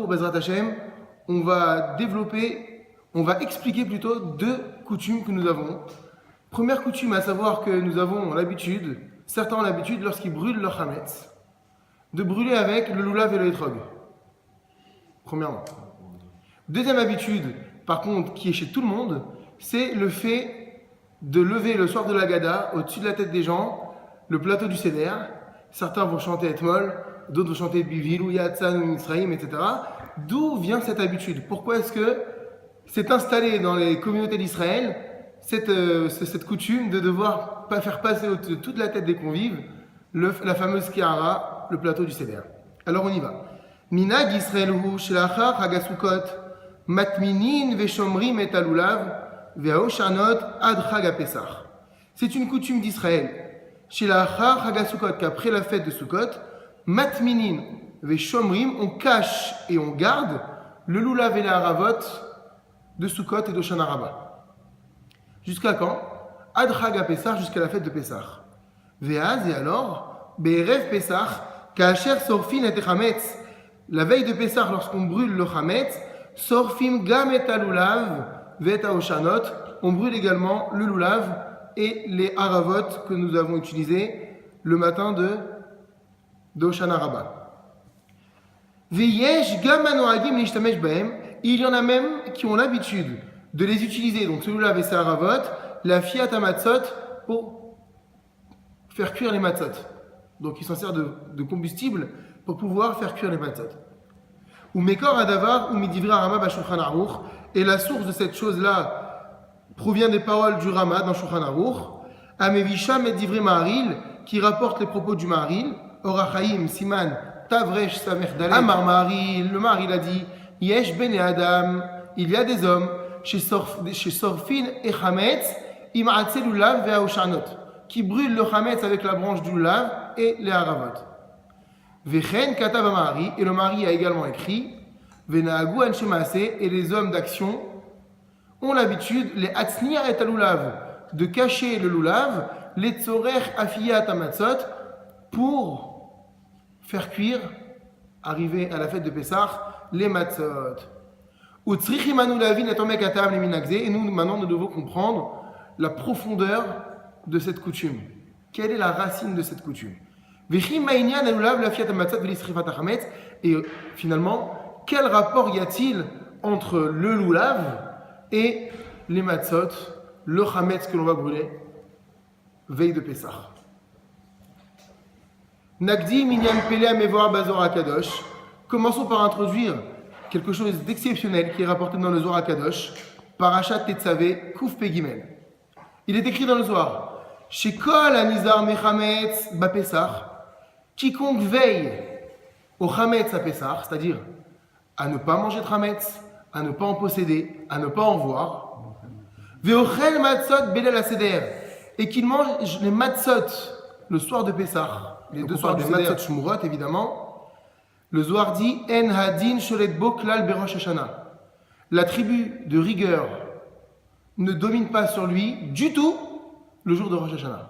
jour, Bezrat Hashem, on va expliquer plutôt deux coutumes que nous avons. Première coutume, à savoir que nous avons l'habitude, certains ont l'habitude, lorsqu'ils brûlent leur chametz, de brûler avec le lulav et le hétrog. Premièrement. Deuxième habitude, par contre, qui est chez tout le monde, c'est le fait de lever le soir de la Gada, au-dessus de la tête des gens, le plateau du Seder. Certains vont chanter Etmol, d'autres vont chanter Bivilou, Yatzan, Mitzrayim, etc. D'où vient cette habitude? Pourquoi est-ce que c'est installé dans les communautés d'Israël cette coutume de devoir faire passer au-dessus de toute la tête des convives la fameuse Kehara, le plateau du Seder? Alors on y va. Minag Yisrael hu shelachar Hagasukot matminin veshomrim et alulav ve'oshanot ad Chag HaPesach. C'est une coutume d'Israël. Shelachar Hagasukot, qu'après la fête de Sukkot, matminin veshomrim, on cache et on garde le lulav et la haravot de Sukkot et d'Hoshana Rabbah. Jusqu'à quand? Ad Chag HaPesach, jusqu'à la fête de Pessah. Ve'az, et alors, be'erev Pessah, ka'asher sorfin et chametz. La veille de Pessah, lorsqu'on brûle le chametz, sorfim gam et alulav ve'et haoshanot, on brûle également le lulav et les haravot que nous avons utilisés le matin de Hoshana Rabbah. Ve'yesh gam hanoagim l'ishtamesh bahem, il y en a même qui ont l'habitude de les utiliser, donc ce lulav et ces haravot, la fiat hamatzot, pour faire cuire les matzot. Donc il s'en sert de combustible pour pouvoir faire cuire les matzot. Ou mekor adavar ou midivri Rama b'Shulchan Aruch, et la source de cette chose-là provient des paroles du Rama dans Shulchan Aruch, Amevisha medivri Maharil, qui rapporte les propos du Maharil, Orachaim Siman Tavresh Samech Daled. Amar Maharil, le Maharil a dit, Yesh bene Adam, il y a des hommes chez Sorfin et Chametz, Im'atze lulav ve'aoshanot, qui brûlent le chametz avec la branche du lulav et les haravot. Vechen katav Mahari, et le mari a également écrit, Venahagu anshe maaseh, et les hommes d'action ont l'habitude, les hatzniya et alulav, de cacher le lulav, les tzorech afiyat hamatzot, pour faire cuire, arriver à la fête de Pessah, les matzot. Utzrichimanu lavin et omek atam le minagze, et nous maintenant nous devons comprendre la profondeur de cette coutume. Quelle est la racine de cette coutume? Et finalement, quel rapport y a-t-il entre le lulav et les matzot, le chametz que l'on va brûler, veille de Pessah? Nagdi minyan pelea mevoar bazor akadosh. Commençons par introduire quelque chose d'exceptionnel qui est rapporté dans le Zohar HaKadosh, Parashat Tetzavé, Kuf Pe Gimel. Il est écrit dans le Zohar, Shekol anizar mechametz ba Pesach, quiconque veille au chametz à Pessah, c'est-à-dire à ne pas manger de chametz, à ne pas en posséder, à ne pas en voir, ve'ochel matzot belel haseder, et qu'il mange les matzot le soir de Pessah, les deux soirs du matzot shmurot évidemment. Le Zohar dit En hadin sholet bo klal berosh Hashanah. La tribu de rigueur ne domine pas sur lui du tout le jour de Rosh Hashanah.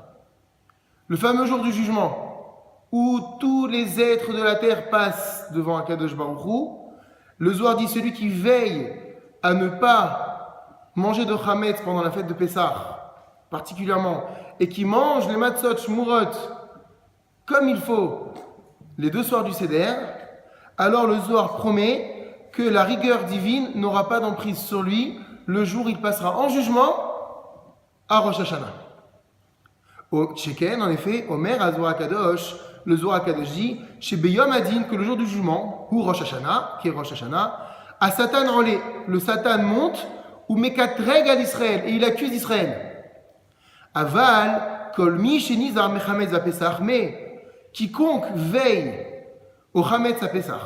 Le fameux jour du jugement, où tous les êtres de la terre passent devant Akadosh Baruch Hu, le Zohar dit celui qui veille à ne pas manger de chametz pendant la fête de Pessah, particulièrement, et qui mange les matzot shmurot comme il faut les deux soirs du Seder, alors le Zohar promet que la rigueur divine n'aura pas d'emprise sur lui le jour où il passera en jugement à Rosh Hashanah. Au Tcheken, en effet, Omer à Zohar HaKadosh, le Zohar HaKadosh dit, chez Beyom Adin, que le jour du jugement, ou Rosh Hashanah, qui est Rosh Hashanah, à Satan enlé, le Satan monte, ou Mekatreg à l'Israël, et il accuse Israël. Aval, Kolmi Shenizar Mechametz à Pessah, mais quiconque veille au Chametz à Pessah,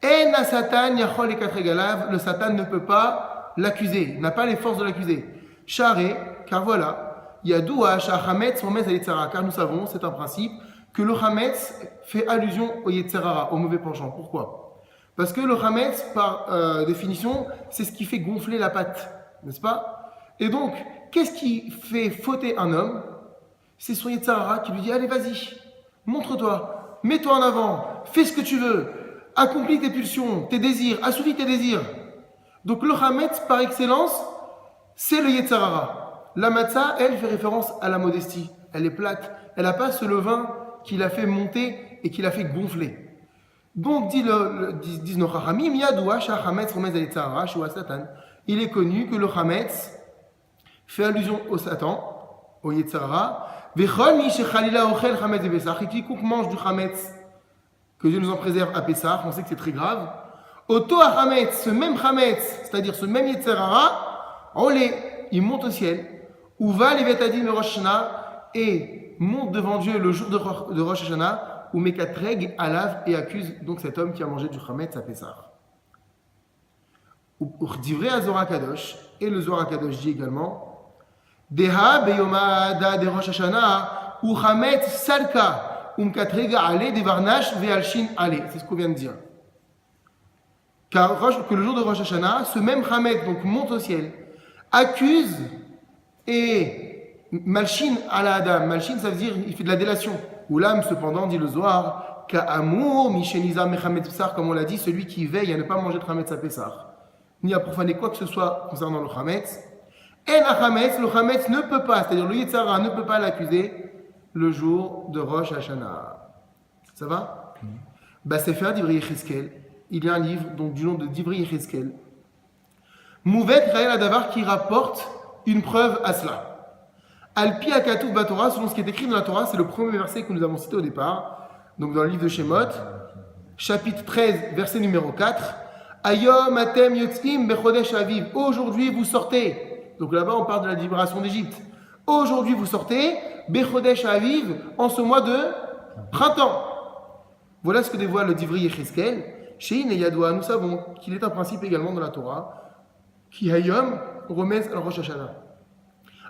En à Satan Yachol et Katreg, le Satan ne peut pas l'accuser, n'a pas les forces de l'accuser. Charé, car voilà, Yadoua Shachametz Momez à Yetzara, car nous savons, c'est un principe, que le Chametz fait allusion au Yetzerara, au mauvais penchant. Pourquoi? Parce que le Chametz, par définition, c'est ce qui fait gonfler la pâte, n'est-ce pas? Et donc, qu'est-ce qui fait fauter un homme? C'est son Yetzerara qui lui dit, allez, vas-y, montre-toi, mets-toi en avant, fais ce que tu veux, accomplis tes pulsions, tes désirs, assouvit tes désirs. Donc le Hametz, par excellence, c'est le Yetzer Hara. La matzah, elle, fait référence à la modestie. Elle est plate. Elle n'a pas ce levain qui l'a fait monter et qui l'a fait gonfler. Donc, disent nos Chachamim, Yadoua Hametz Romez al Yetzer Hara, Shua Satan. Il est connu que le Hametz fait allusion au Satan, au Yetzer Hara. Vechol mi shechalila ochel Hametz de Pessah. Et quiconque mange du Hametz, que Dieu nous en préserve à Pessah, on sait que c'est très grave. Oto Hametz, ce même Hametz, c'est-à-dire ce même Yetzer Hara, il monte au ciel. Où va les Vetadin de Rosh Hashanah et monte devant Dieu le jour de Rosh Hashanah, où Mekatreg alave et accuse donc cet homme qui a mangé du Hametz à Pessah. Divrei Azora Kadosh, et le Zohar Kadosh dit également Deha beyomada de Rosh Hashanah, ou Hametz salka, Mekatreg ale de Varnash ve'alshin ale. C'est ce qu'on vient de dire. Car que le jour de Rosh Hashanah, ce même Hametz donc monte au ciel, accuse et malchine à la Adam. Malchine, ça veut dire il fait de la délation. Ou l'âme, cependant, dit le Zohar, Ka'amour, Misheniza, Mechametz Pessar, comme on l'a dit, celui qui veille à ne pas manger de Hametz à Pessar, ni à profaner quoi que ce soit concernant le Hametz. Et le Hametz ne peut pas, c'est-à-dire le Yetzer Hara ne peut pas l'accuser le jour de Rosh Hashanah. Ça va? Sefer Divrei Yecheskel, il y a un livre donc, du nom de Divrei Yecheskel, Mouvet Raël Adavar, qui rapporte une preuve à cela. Al-Pi Akatuf Batorah, selon ce qui est écrit dans la Torah, c'est le premier verset que nous avons cité au départ, donc dans le livre de Shemot, chapitre 13, verset numéro 4. Ayom Atem Yotzim Bechodesh Aviv. Aujourd'hui vous sortez. Donc là-bas on parle de la libération d'Égypte. Aujourd'hui vous sortez, Bechodesh Aviv, en ce mois de printemps. Voilà ce que dévoile le Divrei Yecheskel. Shein et Yadoua, nous savons qu'il est un principe également dans la Torah, qui Hayom remez al Rosh Hashanah.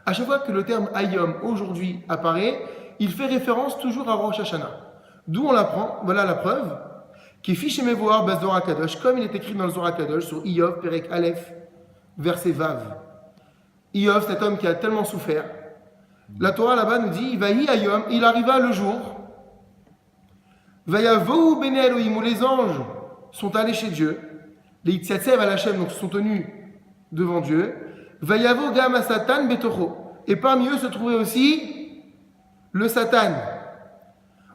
À chaque fois que le terme Hayom, aujourd'hui, apparaît, il fait référence toujours à Rosh Hashanah. D'où on l'apprend, voilà la preuve, qui fiche mes voir bas Zohar Kadosh, comme il est écrit dans le Zohar Kadosh, sur Iyov, Perek Aleph, verset Vav. Iyov, cet homme qui a tellement souffert, la Torah là-bas nous dit, Vahi Hayom, il arriva le jour, Vayavou Bene Elohim, où les anges sont allés chez Dieu, les Yitzhatsev à la chaîne, donc se sont tenus devant Dieu, Vayavo Gam Satan Betocho. Et parmi eux se trouvait aussi le Satan.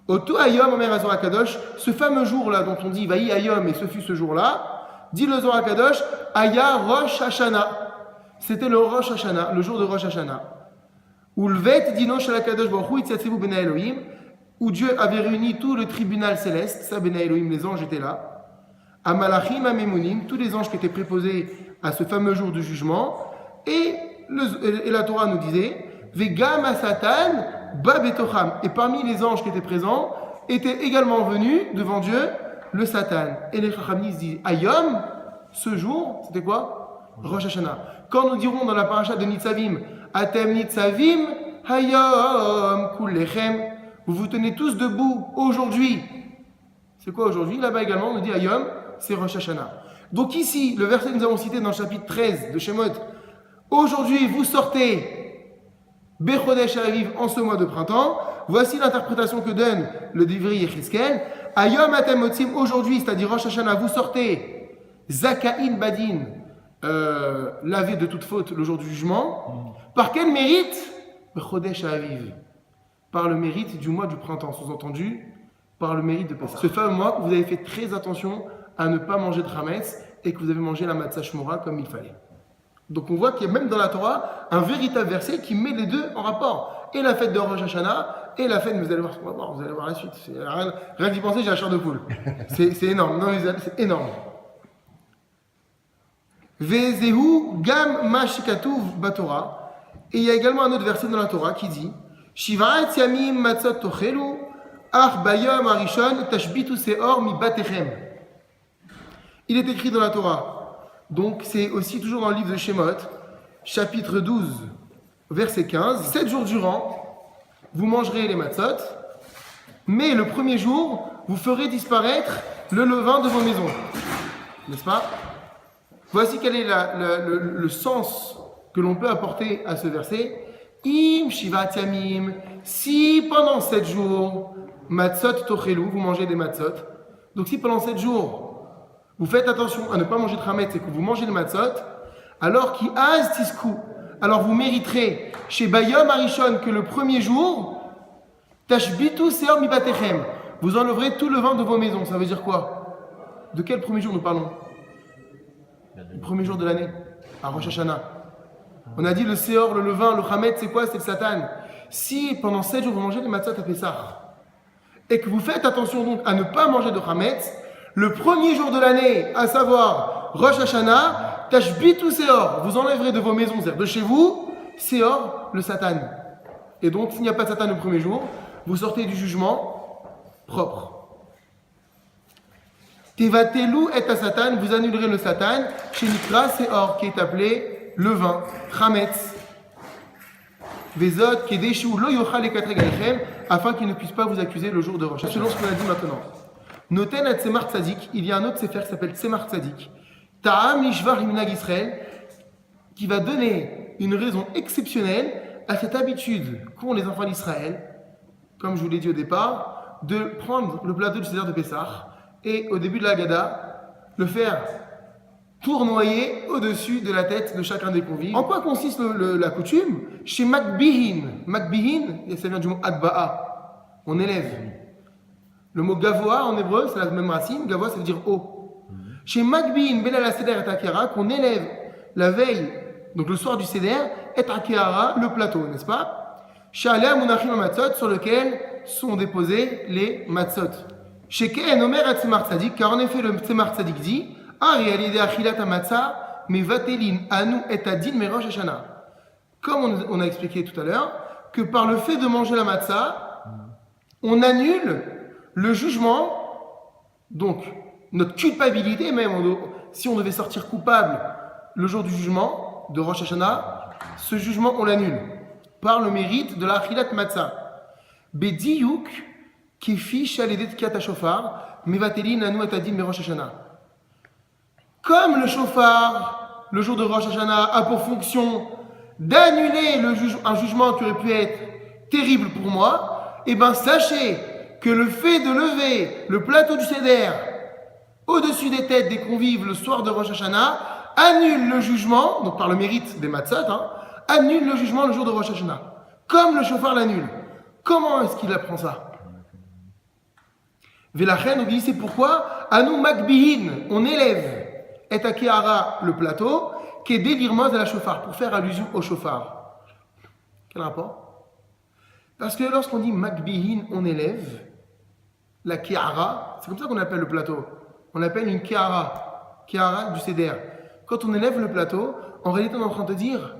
Oto Ayom Omer Zohar Kadosh, ce fameux jour-là dont on dit Vaï Ayom, et ce fut ce jour-là, dit le Zohar Kadosh, Aya Rosh Hashanah. C'était le Rosh Hashanah, le jour de Rosh Hashanah. Où le Vet Dino Shalakadosh Baruch Hu Yitzhatsevu Bene Elohim, où Dieu avait réuni tout le tribunal céleste, ça Bene Elohim, les anges étaient là. Amalachim Amemunim, tous les anges qui étaient préposés à ce fameux jour du jugement. Et la Torah nous disait Vegam Satan Babetocham. Et parmi les anges qui étaient présents, était également venu devant Dieu le Satan. Et les Chachamim disent Ayom, ce jour, c'était quoi? Rosh Hashanah. Quand nous dirons dans la paracha de Nitzavim, Atem Nitzavim Hayom Kullechem, vous vous tenez tous debout aujourd'hui. C'est quoi aujourd'hui? Là-bas également, on nous dit Ayom, c'est Rosh Hashanah. Donc ici, le verset que nous avons cité dans le chapitre 13 de Shemot, aujourd'hui vous sortez Bechodesh Aviv en ce mois de printemps. Voici l'interprétation que donne le Divrei Yecheskel. Ayom Atem Motzim, aujourd'hui, c'est-à-dire Rosh Hashanah, vous sortez Zakaïn Badin, lavé de toute faute le jour du jugement. Par quel mérite? Bechodesh Aviv. Par le mérite du mois du printemps, sous-entendu, par le mérite de Pessah. Ce fameux mois où vous avez fait très attention à ne pas manger de Hametz et que vous avez mangé la matzah shmora comme il fallait. Donc on voit qu'il y a même dans la Torah un véritable verset qui met les deux en rapport. Et la fête de Rosh Hashanah et la fête, vous allez voir la suite. Rien d'y penser, j'ai la chair de poule. C'est énorme. Non, c'est énorme. Vezehu gam mashkatuv batora. Et il y a également un autre verset dans la Torah qui dit Shivat yamim matzot tochelu ach bayom arishon tashbitu seor mi batechem. Il est écrit dans la Torah, donc c'est aussi toujours dans le livre de Shemot, chapitre 12, verset 15. 7 jours durant, vous mangerez les matzot, mais le premier jour, vous ferez disparaître le levain de vos maisons. N'est-ce pas? Voici quel est le sens que l'on peut apporter à ce verset. Im shivat yamim, si pendant 7 jours, matzot tochelu, vous mangez des matzot, donc si pendant 7 jours, vous faites attention à ne pas manger de chametz et que vous mangez le matzot, alors qui az tisku, alors vous mériterez chez Bayom Arishon que le premier jour, tashbitu seor mibatechem, vous enleverez tout le vin de vos maisons. Ça veut dire quoi? De quel premier jour nous parlons? Le premier jour de l'année, à Rosh Hashanah. On a dit le seor, le levain, le chametz, c'est quoi? C'est le satan. Si pendant 7 jours vous mangez des matzot à Pessah, et que vous faites attention donc à ne pas manger de chametz, le premier jour de l'année, à savoir Rosh Hashanah, tashbitu seor, vous enlèverez de vos maisons, c'est-à-dire de chez vous, seor, le satan. Et donc, s'il n'y a pas de satan le premier jour, vous sortez du jugement propre. Tevatelu et à satan, vous annulerez le satan, chez Nikra seor, qui est appelé levain, chametz. Vezot, Kedeshu, Lo Yochal et Katregalechem, afin qu'il ne puisse pas vous accuser le jour de Rosh Hashanah. Selon ce qu'on a dit maintenant. Noten à Tzemar Tzadik, il y a un autre sefer qui s'appelle Tzemar Tzadik. Ta'am Lishvar Minag Israël, qui va donner une raison exceptionnelle à cette habitude qu'ont les enfants d'Israël, comme je vous l'ai dit au départ, de prendre le plateau du Seder de Pessah et au début de la Haggadah, le faire tournoyer au-dessus de la tête de chacun des convives. En quoi consiste la coutume? Chez Makbihin. Makbihin, ça vient du mot Adba'a. On élève. Le mot Gavoa en hébreu, c'est la même racine. Gavoa, ça veut dire haut. Chez Makbihin, Ben al Seder et Akera, qu'on élève la veille, donc le soir du Seder, et Akera, le plateau, n'est-ce pas? Chez Alea Munachim Matzot, sur lequel sont déposés les Matzot. Chez Ken Omer et Tzemar Tzadik, car en effet, le Tzemar Tzadik dit, comme on a expliqué tout à l'heure, que par le fait de manger la matzah, on annule le jugement, donc notre culpabilité, même si on devait sortir coupable le jour du jugement de Rosh Hashanah, ce jugement on l'annule par le mérite de la achilat matzah. Bediyuk kefi shaledet kiat shofar mevatelin anu etadin me Rosh Hashanah. Comme le shofar, le jour de Rosh Hashanah, a pour fonction d'annuler un jugement qui aurait pu être terrible pour moi, et bien sachez que le fait de lever le plateau du Seder au-dessus des têtes des convives le soir de Rosh Hashanah annule le jugement, donc par le mérite des matzot, annule le jugement le jour de Rosh Hashanah, comme le shofar l'annule. Comment est-ce qu'il apprend ça? Vélachen, on dit c'est pourquoi Anu Makbihin, on élève et à Kehara, le plateau, qui est délirmoz à la chauffard, pour faire allusion au chauffard. Quel rapport? Parce que lorsqu'on dit Makbihin, on élève, la Kehara, c'est comme ça qu'on appelle le plateau. On l'appelle une Kehara du Seder. Quand on élève le plateau, en réalité on est en train de dire,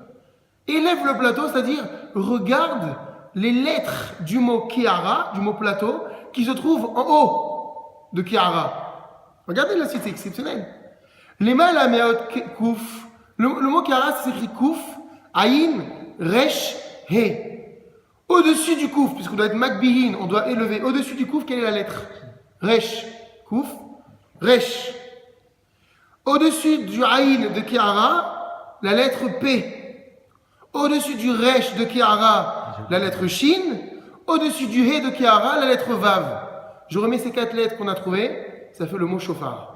élève le plateau, c'est-à-dire regarde les lettres du mot Kehara, du mot plateau, qui se trouvent en haut de Kehara. Regardez là, c'est exceptionnel. Les mal à meot kouf. Le mot kara, c'est écrit kouf, aïn, resh, he. Au-dessus du kouf, puisqu'on doit être makbihin, on doit élever. Au-dessus du kouf, quelle est la lettre? Resh, kouf, resh. Au-dessus du aïn de kiara, la lettre P. Au-dessus du resh de kiara, la lettre shin. Au-dessus du he de kiara, la lettre vav. Je remets ces 4 lettres qu'on a trouvées, ça fait le mot shofar.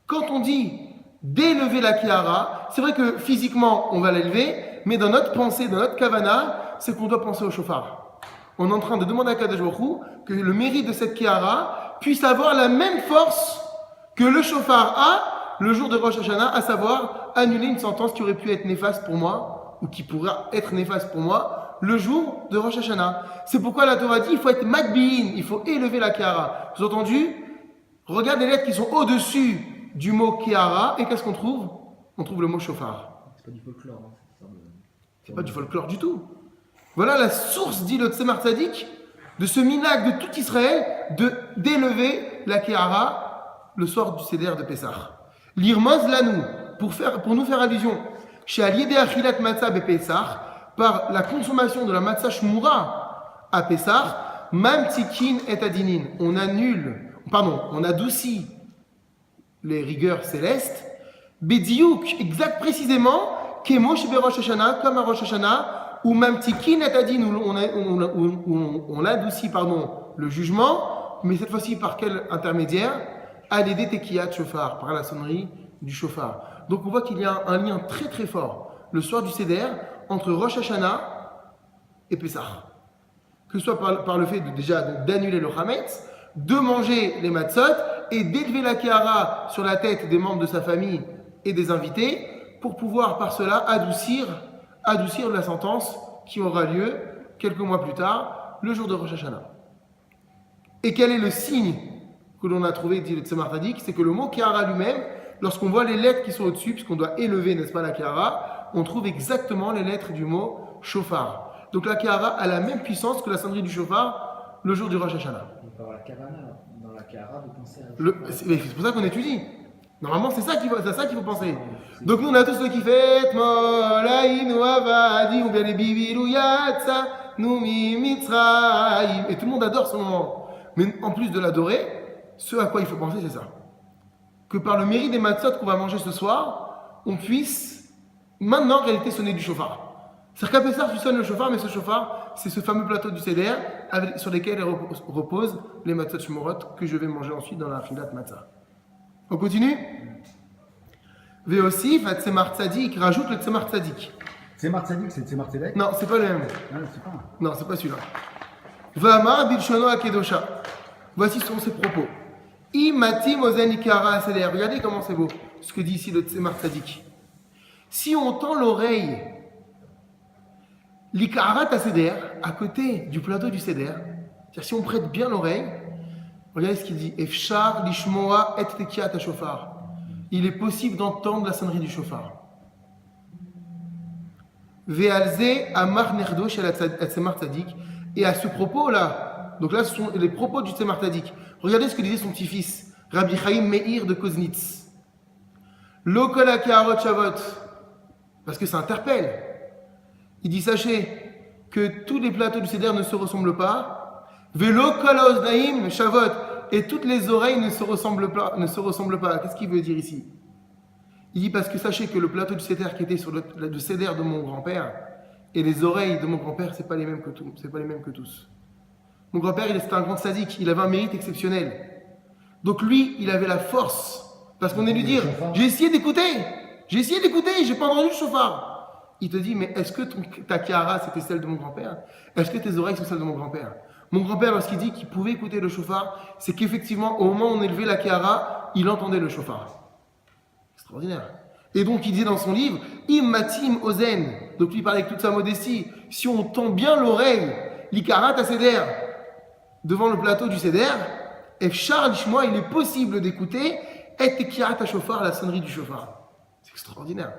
Quand on dit d'élever la Kehara, c'est vrai que physiquement on va l'élever, mais dans notre pensée, dans notre kavana, c'est qu'on doit penser au shofar. On est en train de demander à Kadosh Baruch Hu que le mérite de cette Kehara puisse avoir la même force que le shofar a le jour de Rosh Hashanah, à savoir annuler une sentence qui aurait pu être néfaste pour moi, ou qui pourra être néfaste pour moi, le jour de Rosh Hashanah. C'est pourquoi la Torah dit il faut être makbihin, il faut élever la Kehara. Vous avez entendu? Regarde les lettres qui sont au-dessus du mot Kehara, et qu'est-ce qu'on trouve? On trouve le mot shofar. C'est pas du folklore. C'est pas du folklore du tout. Voilà la source, dit le Tzemar Tzadik, de ce minhag de tout Israël, d'élever la Kehara le soir du Seder de Pessah. L'irmoz lanou, pour nous faire allusion, chez Aliédé Achilat Matzah be Pessah, par la consommation de la Matzah Shmura à Pessah, Mamtikin et Adinin. On adoucit les rigueurs célestes, Bediouk, exact précisément, Kemo chez Rosh Hashanah, comme à Rosh Hashanah, ou Mamtikin et Adin, où on adoucit le jugement, mais cette fois-ci par quel intermédiaire? à l'aider Tekiyat Shofar, par la sonnerie du Shofar. Donc on voit qu'il y a un lien très très fort, le soir du Seder, entre Rosh Hashanah et Pessah. Que ce soit par le fait d'annuler le Hametz, de manger les matzot et d'élever la Kehara sur la tête des membres de sa famille et des invités, pour pouvoir par cela adoucir la sentence qui aura lieu quelques mois plus tard, le jour de Rosh Hashanah. Et quel est le signe que l'on a trouvé, dit le Tzemar Tzadik, c'est que le mot Kehara lui-même, lorsqu'on voit les lettres qui sont au-dessus, puisqu'on doit élever, n'est-ce pas, la Kehara, on trouve exactement les lettres du mot Shofar. Donc la Kehara a la même puissance que la sonnerie du Shofar le jour du Rosh Hashanah. On peut avoir la Kavana dans la Kehara de penser à c'est pour ça qu'on étudie. Normalement, c'est ça qu'il faut penser. Donc nous, on a tous le kiffet, Molaïn ou Avadi, ou bien les Bibilou Yatsa, Noumi Mitzraïm. Et tout le monde adore ce moment. Mais en plus de l'adorer, ce à quoi il faut penser, c'est ça. Que par le mérite des matzot qu'on va manger ce soir, on puisse maintenant en réalité sonner du shofar. C'est-à-dire qu'à Pessah, tu sonnes le shofar, mais ce shofar, c'est ce fameux plateau du Seder sur lesquels reposent les matzot shmorot que je vais manger ensuite dans la filat matzah. On continue. Veosif, Tzemar Tzadik, rajoute le Tzemar Tzadik. Tzemar Tzadik, c'est Tzemar Tzedek? Non, c'est pas le même. Ah, c'est pas. Non, c'est pas celui-là. Vama Bilshono Akedosha. Voici sont ses propos. Imatim Ozen Ikara Seder. Regardez comment c'est beau ce que dit ici le Tzemar Tzadik. Si on tend l'oreille, l'Ikara Seder, à côté du plateau du Seder, c'est-à-dire si on prête bien l'oreille, regardez ce qu'il dit. Efshar lishmoa et tekiyat shofar. Il est possible d'entendre la sonnerie du shofar. Ve'alze amar nerdo shel Tzemar Tzadik. Et à ce propos-là, donc là ce sont les propos du Tzemar Tzadik. Regardez ce que disait son petit-fils, Rabbi Chaim Meir de Koznitz. Lo kol ha'keharot shavot. Parce que ça interpelle. Il dit, sachez que tous les plateaux du Seder ne se ressemblent pas. Velo kol ha'oznaim shavot. Et toutes les oreilles ne se ressemblent pas. Qu'est-ce qu'il veut dire ici? Il dit parce que sachez que le plateau du Seder qui était sur le Seder de mon grand-père et les oreilles de mon grand-père, c'est pas les mêmes que tous. Mon grand-père, c'était un grand sadique, il avait un mérite exceptionnel. Donc lui, il avait la force. Parce qu'on est lui dire, j'ai essayé d'écouter, j'ai pas entendu le chauffard. Il te dit, mais est-ce que ta Kehara, c'était celle de mon grand-père? Est-ce que tes oreilles sont celles de mon grand-père? Mon grand-père, lorsqu'il dit qu'il pouvait écouter le chauffard, c'est qu'effectivement, au moment où on élevait la Kehara, il entendait le chauffard. Extraordinaire. Et donc, il disait dans son livre, Immatim Ozen. Donc, lui, il parlait avec toute sa modestie. Si on tend bien l'oreille, l'Ikarat à Seder, devant le plateau du Seder, Efshar Lishmoa, il est possible d'écouter, et Tekirat à Shofar, la sonnerie du chauffard. C'est extraordinaire.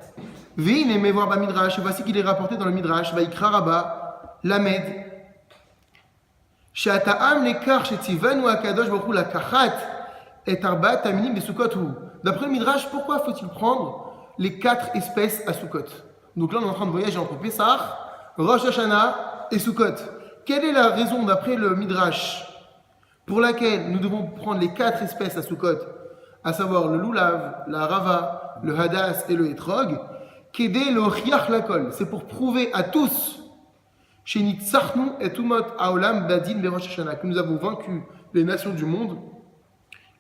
Vein et Mevoir Ba Midrash, voici qu'il est rapporté dans le Midrash, Vaikra Rabba, Lamed, She'ata'am lekar she'tzivanu akadosh baruch hu lakachat et arbat taminim besukotu. D'après le Midrash, pourquoi faut-il prendre les 4 espèces à Sukkot? Donc là, on est en train de voyager entre Pessah, Rosh Hashanah et Sukkot. Quelle est la raison, d'après le Midrash, pour laquelle nous devons prendre les 4 espèces à Sukkot, à savoir le lulav, la rava, le hadas et le etrog? Kedé le chiach lakol, c'est pour prouver à tous que nous avons vaincu les nations du monde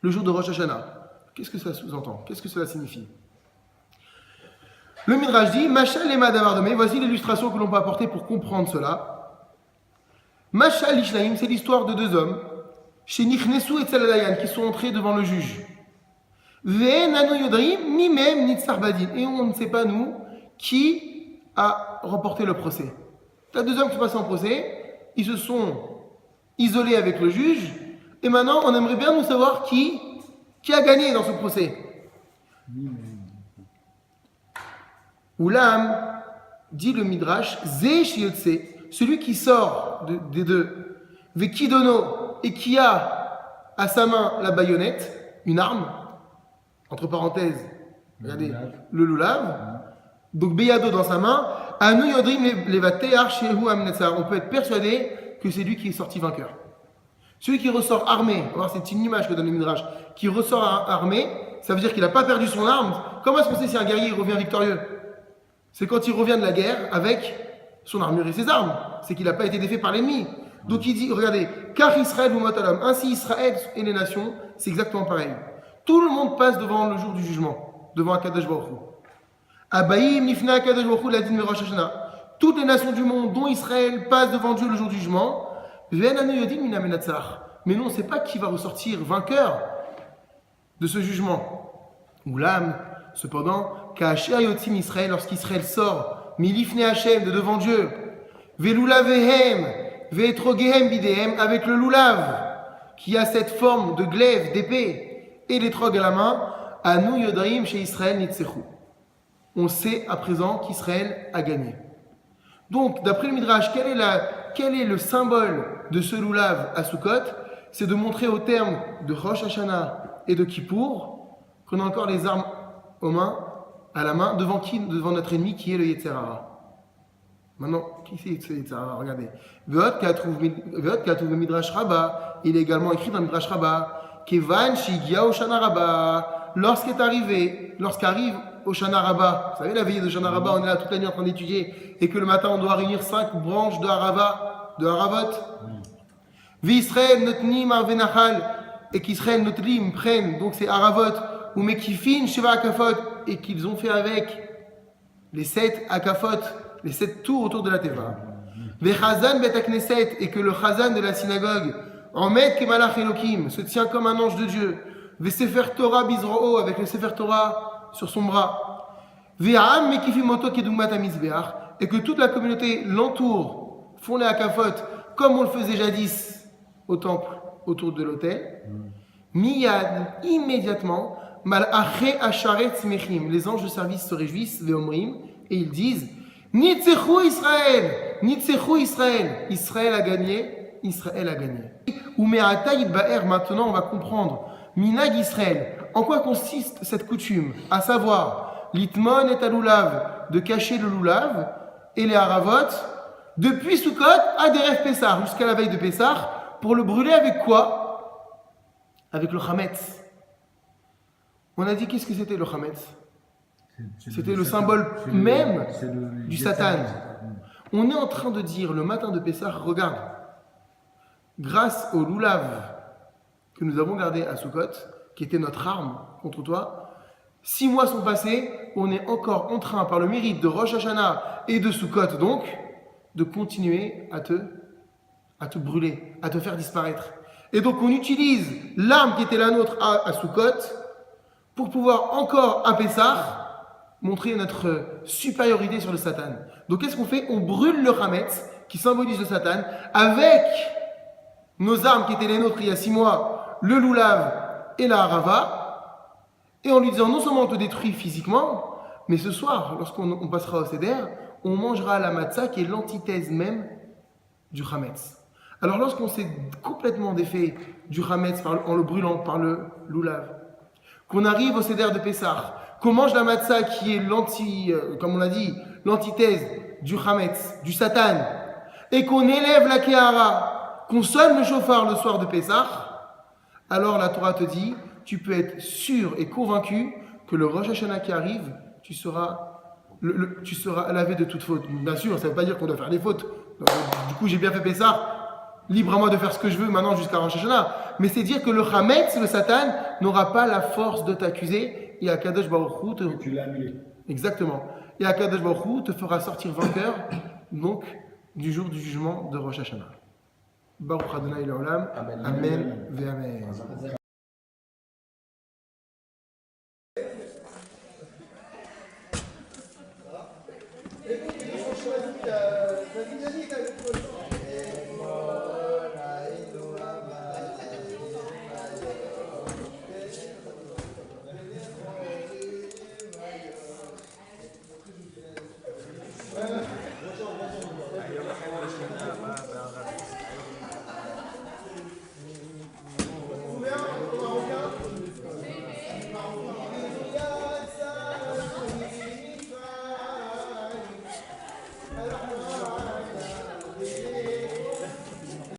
le jour de Rosh Hashanah. Qu'est-ce que ça sous-entend? Qu'est-ce que cela signifie? Le Midrash dit, Mashal et Madavardomé, voici l'illustration que l'on peut apporter pour comprendre cela. Mashal Ishlaim, c'est l'histoire de 2 hommes, chez Nichnesu et Tzaladayan, qui sont entrés devant le juge. Ve'enanu Yodrim, ni même ni Tsarbadin. Et on ne sait pas, nous, qui a remporté le procès. Tu as 2 hommes qui passent en procès, ils se sont isolés avec le juge, et maintenant on aimerait bien nous savoir qui a gagné dans ce procès. Oulam, dit le Midrash, Zé Shiotse, celui qui sort des 2, Vekidono, et qui a à sa main la baïonnette, une arme, entre parenthèses, regardez, le lulav, donc Beyado dans sa main, Anu Yodrim Levatear Shehu Amnetzar. On peut être persuadé que c'est lui qui est sorti vainqueur. Celui qui ressort armé, on va voir, c'est une image que donne le Midrash, qui ressort armé, ça veut dire qu'il n'a pas perdu son arme. Comment est-ce qu'on sait si un guerrier revient victorieux? C'est quand il revient de la guerre avec son armure et ses armes. C'est qu'il n'a pas été défait par l'ennemi. Donc il dit, regardez, car Israël ou Motalam, ainsi Israël et les nations, c'est exactement pareil. Tout le monde passe devant le jour du jugement, devant Akadosh Baruch Hu. Abayim nifna Akadosh Baruch Hu ladin me Rosh Hashanah. Toutes les nations du monde, dont Israël, passent devant Dieu le jour du jugement. Mais nous, on ne sait pas qui va ressortir vainqueur de ce jugement. Oulam, cependant, Ka'asher yotzim Israël, lorsqu'Israël sort, milifne Hashem, de devant Dieu, velulavehem, ve'etrogehem bidehem, avec le lulav, qui a cette forme de glaive, d'épée, et l'étrog à la main, anu yodaim chez Israël nitzechu. On sait à présent qu'Israël a gagné. Donc, d'après le Midrash, quel est le symbole de ce lulav à Sukkot? C'est de montrer au terme de Rosh Hashanah et de Kippour qu'on a encore les armes à la main, devant qui? Devant notre ennemi qui est le Yetzer Hara. Maintenant, qui c'est ce Yetzer Hara? Regardez. Ve'ot katuv Midrash Rabbah, il est également écrit dans le Midrash Rabbah, Kevan shigia Oshana Rabbah, lorsqu'arrive Oshana Rabbah, vous savez la veillée de Oshana Rabbah, on est là toute la nuit en train d'étudier, et que le matin on doit réunir 5 branches de Haravot. V'Israël notnim arvenachal, et qu'Israël notlim prennent, donc c'est Haravot, ou mekifin sheva akafot, et qu'ils ont fait avec les 7 akafot, les 7 tours autour de la teva. V'chazan bet hakneset, et que le chazan de la synagogue, Omed kemalach Elokim, se tient comme un ange de Dieu. V'sefer Torah bizro'o, avec le sefer Torah sur son bras. V'ha'am mekifim oto kedugmat hamizbeach, et que toute la communauté l'entoure, font les akafot, comme on le faisait jadis au temple, autour de l'autel. Miyad, immédiatement, Mal'aché Asharet Smechim, les anges de service se réjouissent, Veomrim, et ils disent Nitzechu Israël, Nitzechu Israël, Israël a gagné, Israël a gagné. Ume'ata Yitba'er, maintenant on va comprendre, Minag Israël, en quoi consiste cette coutume, à savoir, Litmon et Alulav, de cacher le lulav et les haravot, depuis Sukkot à Deref Pessah, jusqu'à la veille de Pessah, pour le brûler avec quoi? Avec le Chametz. On a dit qu'est-ce que c'était le Chametz? C'était le symbole même du Satan. On est en train de dire le matin de Pessah, regarde, grâce au lulav que nous avons gardé à Sukkot, qui était notre arme contre toi, 6 mois sont passés, on est encore en train, par le mérite de Rosh Hashanah et de Sukkot donc, de continuer à te brûler, à te faire disparaître. Et donc on utilise l'arme qui était la nôtre à Sukkot pour pouvoir encore à Pessah montrer notre supériorité sur le Satan. Donc qu'est-ce qu'on fait? On brûle le Hametz qui symbolise le Satan avec nos armes qui étaient les nôtres il y a 6 mois, le lulav et la harava, et en lui disant non seulement on te détruit physiquement, mais ce soir, lorsqu'on passera au Seder, on mangera la matzah qui est l'antithèse même du Hametz. Alors lorsqu'on s'est complètement défait du Hametz en le brûlant par le lulav, qu'on arrive au Seder de Pessah, qu'on mange la matzah qui est comme on l'a dit, l'antithèse du Hametz, du Satan, et qu'on élève la Kehara, qu'on sonne le chauffard le soir de Pessah, alors la Torah te dit, tu peux être sûr et convaincu que le Rosh Hashanah qui arrive, tu seras lavé de toute faute. Bien sûr, ça ne veut pas dire qu'on doit faire des fautes. Du coup, j'ai bien fait Pessah, libre à moi de faire ce que je veux maintenant jusqu'à Rosh Hashanah. Mais c'est dire que le Hametz, le Satan, n'aura pas la force de t'accuser et Akadosh Baruch Hu Tu l'as annulé. Exactement. Et Akadosh Baruch Hu te fera sortir vainqueur, donc, du jour du jugement de Rosh Hashanah. Baruch Adonai Leolam. Amen. Amen.